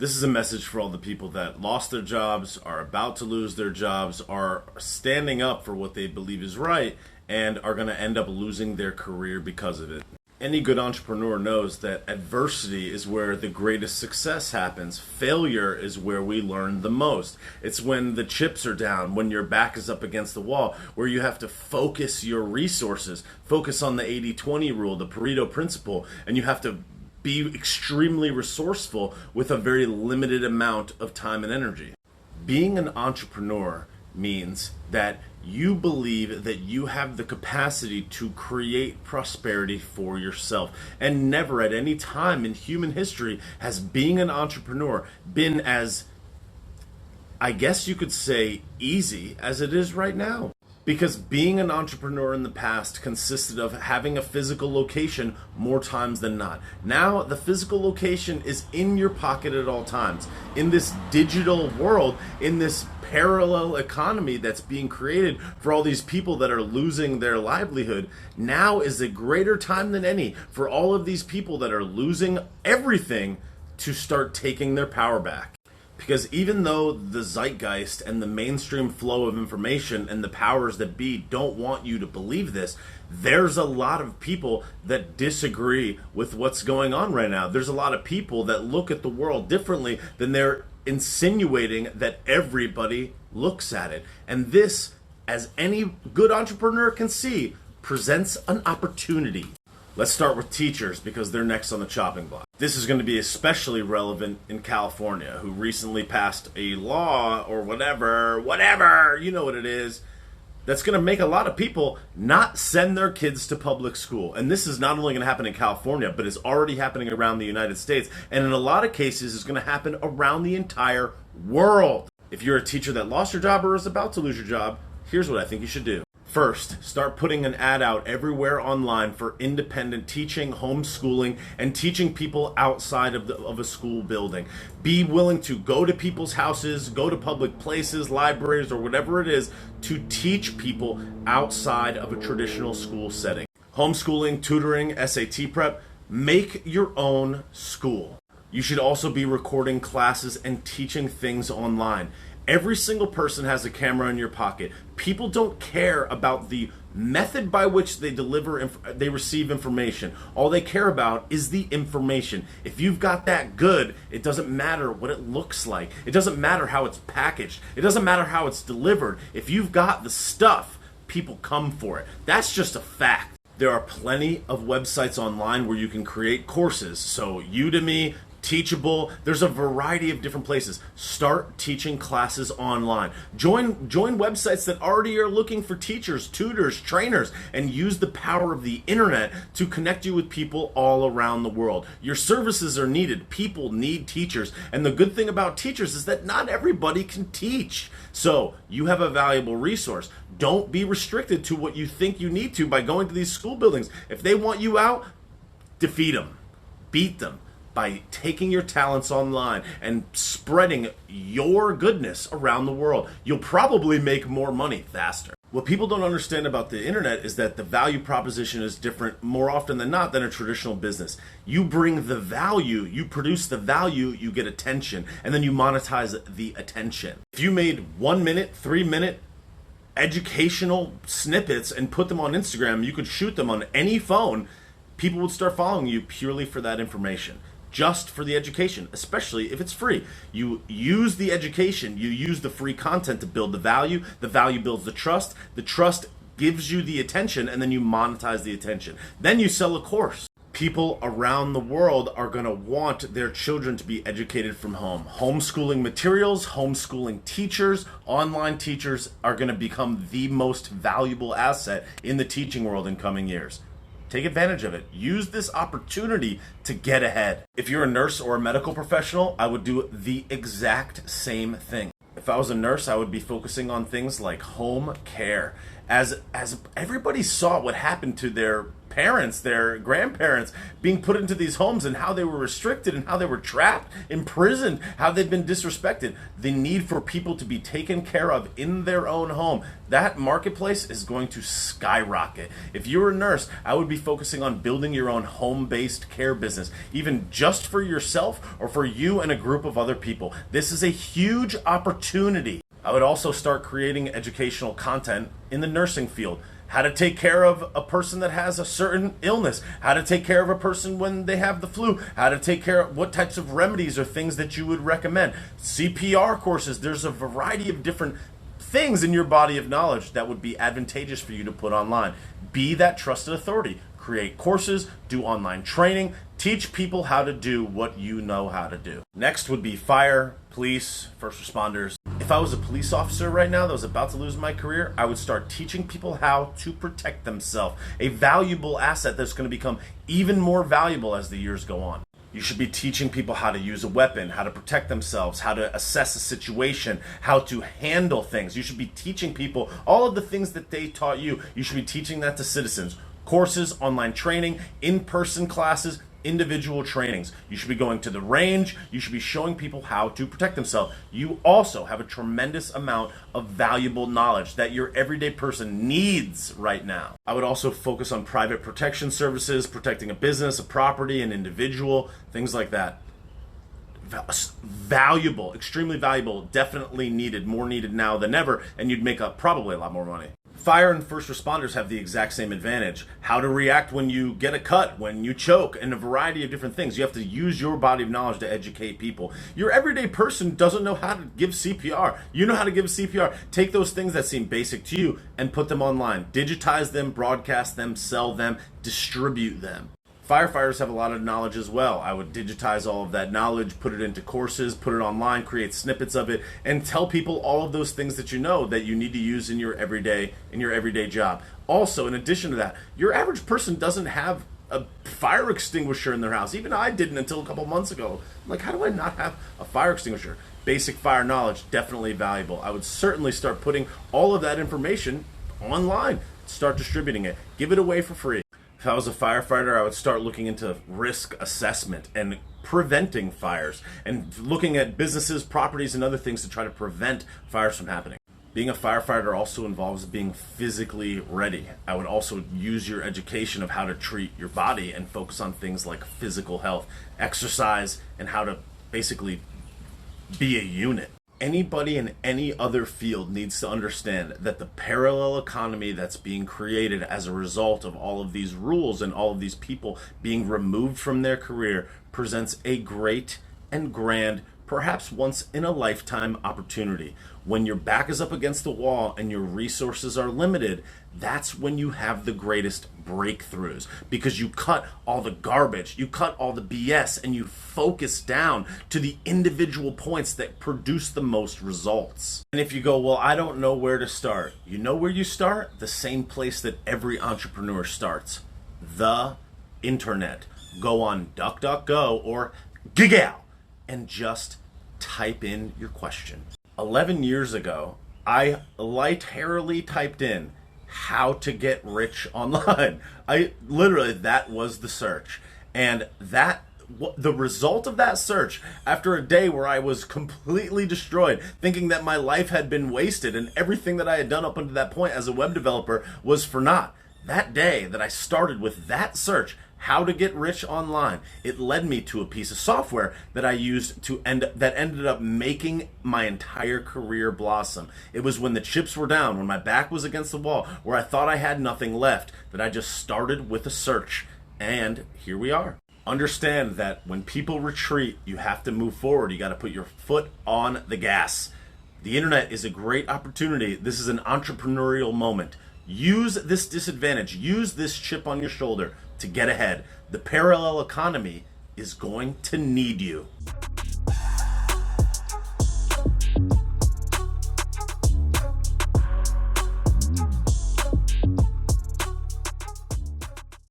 This is a message for all the people that lost their jobs, are about to lose their jobs, are standing up for what they believe is right, and are going to end up losing their career because of it. Any good entrepreneur knows that adversity is where the greatest success happens. Failure is where we learn the most. It's when the chips are down, when your back is up against the wall, where you have to focus your resources, focus on the 80-20 rule, the Pareto principle, and you have to be extremely resourceful with a very limited amount of time and energy. Being an entrepreneur means that you believe that you have the capacity to create prosperity for yourself. And never at any time in human history has being an entrepreneur been as, I guess you could say, easy as it is right now. Because being an entrepreneur in the past consisted of having a physical location more times than not. Now, the physical location is in your pocket at all times. In this digital world, in this parallel economy that's being created for all these people that are losing their livelihood, now is a greater time than any for all of these people that are losing everything to start taking their power back. Because even though the zeitgeist and the mainstream flow of information and the powers that be don't want you to believe this, there's a lot of people that disagree with what's going on right now. There's a lot of people that look at the world differently than they're insinuating that everybody looks at it. And this, as any good entrepreneur can see, presents an opportunity. Let's start with teachers because they're next on the chopping block. This is going to be especially relevant in California, who recently passed a law or whatever, you know what it is, that's going to make a lot of people not send their kids to public school. And this is not only going to happen in California, but is already happening around the United States. And in a lot of cases, is going to happen around the entire world. If you're a teacher that lost your job or is about to lose your job, here's what I think you should do. First, start putting an ad out everywhere online for independent teaching, homeschooling, and teaching people outside of a school building. Be willing to go to people's houses, go to public places, libraries, or whatever it is to teach people outside of a traditional school setting. Homeschooling, tutoring, SAT prep, make your own school. You should also be recording classes and teaching things online. Every single person has a camera in your pocket. People don't care about the method by which they receive information. All they care about is the information. If you've got that good, it doesn't matter what it looks like. It doesn't matter how it's packaged. It doesn't matter how it's delivered. If you've got the stuff, people come for it. That's just a fact. There are plenty of websites online where you can create courses. So Udemy, Teachable, there's a variety of different places. Start teaching classes online. Join websites that already are looking for teachers, tutors, trainers, and use the power of the internet to connect you with people all around the world. Your services are needed. People need teachers. And the good thing about teachers is that not everybody can teach. So you have a valuable resource. Don't be restricted to what you think you need to by going to these school buildings. If they want you out, defeat them. Beat them. By taking your talents online and spreading your goodness around the world. You'll probably make more money faster. What people don't understand about the internet is that the value proposition is different more often than not than a traditional business. You bring the value, you produce the value, you get attention, and then you monetize the attention. If you made 1 minute, 3 minute educational snippets and put them on Instagram, you could shoot them on any phone, people would start following you purely for that information. Just for the education, especially if it's free. You use the education, you use the free content to build the value builds the trust gives you the attention, and then you monetize the attention. Then you sell a course. People around the world are going to want their children to be educated from home. Homeschooling materials, homeschooling teachers, online teachers are going to become the most valuable asset in the teaching world in coming years. Take advantage of it. Use this opportunity to get ahead. If you're a nurse or a medical professional, I would do the exact same thing. If I was a nurse, I would be focusing on things like home care. As everybody saw what happened to their parents, their grandparents being put into these homes and how they were restricted and how they were trapped, imprisoned, how they've been disrespected. The need for people to be taken care of in their own home. That marketplace is going to skyrocket. If you're a nurse, I would be focusing on building your own home-based care business, even just for yourself or for you and a group of other people. This is a huge opportunity. I would also start creating educational content in the nursing field. How to take care of a person that has a certain illness, how to take care of a person when they have the flu, how to take care of what types of remedies or things that you would recommend. CPR courses, there's a variety of different things in your body of knowledge that would be advantageous for you to put online. Be that trusted authority. Create courses, do online training, teach people how to do what you know how to do. Next would be fire, police, first responders. If I was a police officer right now that was about to lose my career, I would start teaching people how to protect themselves. A valuable asset that's going to become even more valuable as the years go on. You should be teaching people how to use a weapon, how to protect themselves, how to assess a situation, how to handle things. You should be teaching people all of the things that they taught you. You should be teaching that to citizens. Courses, online training, in-person classes, individual trainings. You should be going to the range. You should be showing people how to protect themselves. You also have a tremendous amount of valuable knowledge that your everyday person needs right now. I would also focus on private protection services, protecting a business, a property, an individual, things like that. Valuable, extremely valuable, definitely needed, more needed now than ever, and you'd make up probably a lot more money. Fire and first responders have the exact same advantage. How to react when you get a cut, when you choke, and a variety of different things. You have to use your body of knowledge to educate people. Your everyday person doesn't know how to give CPR. You know how to give CPR. Take those things that seem basic to you and put them online. Digitize them, broadcast them, sell them, distribute them. Firefighters have a lot of knowledge as well. I would digitize all of that knowledge, put it into courses, put it online, create snippets of it, and tell people all of those things that you know that you need to use in your everyday job. Also, in addition to that, your average person doesn't have a fire extinguisher in their house. Even I didn't until a couple months ago. I'm like, how do I not have a fire extinguisher? Basic fire knowledge, definitely valuable. I would certainly start putting all of that information online. Start distributing it. Give it away for free. If I was a firefighter, I would start looking into risk assessment and preventing fires and looking at businesses, properties, and other things to try to prevent fires from happening. Being a firefighter also involves being physically ready. I would also use your education of how to treat your body and focus on things like physical health, exercise, and how to basically be a unit. Anybody in any other field needs to understand that the parallel economy that's being created as a result of all of these rules and all of these people being removed from their career presents a great and grand, perhaps once in a lifetime opportunity. When your back is up against the wall and your resources are limited, that's when you have the greatest breakthroughs, because you cut all the garbage, you cut all the BS, and you focus down to the individual points that produce the most results. And if you go, well, I don't know where to start, you know where you start? The same place that every entrepreneur starts: the internet. Go on DuckDuckGo or Giggle and just type in your question. 11 years ago, I lightheartedly typed in how to get rich online. That was the search. And the result of that search, after a day where I was completely destroyed, thinking that my life had been wasted and everything that I had done up until that point as a web developer was for naught. That day that I started with that search, how to get rich online, it led me to a piece of software that I used that ended up making my entire career blossom. It was when the chips were down, when my back was against the wall, where I thought I had nothing left, that I just started with a search. And here we are. Understand that when people retreat, you have to move forward. You got to put your foot on the gas. The internet is a great opportunity. This is an entrepreneurial moment. Use this disadvantage. Use this chip on your shoulder to get ahead. The parallel economy is going to need you.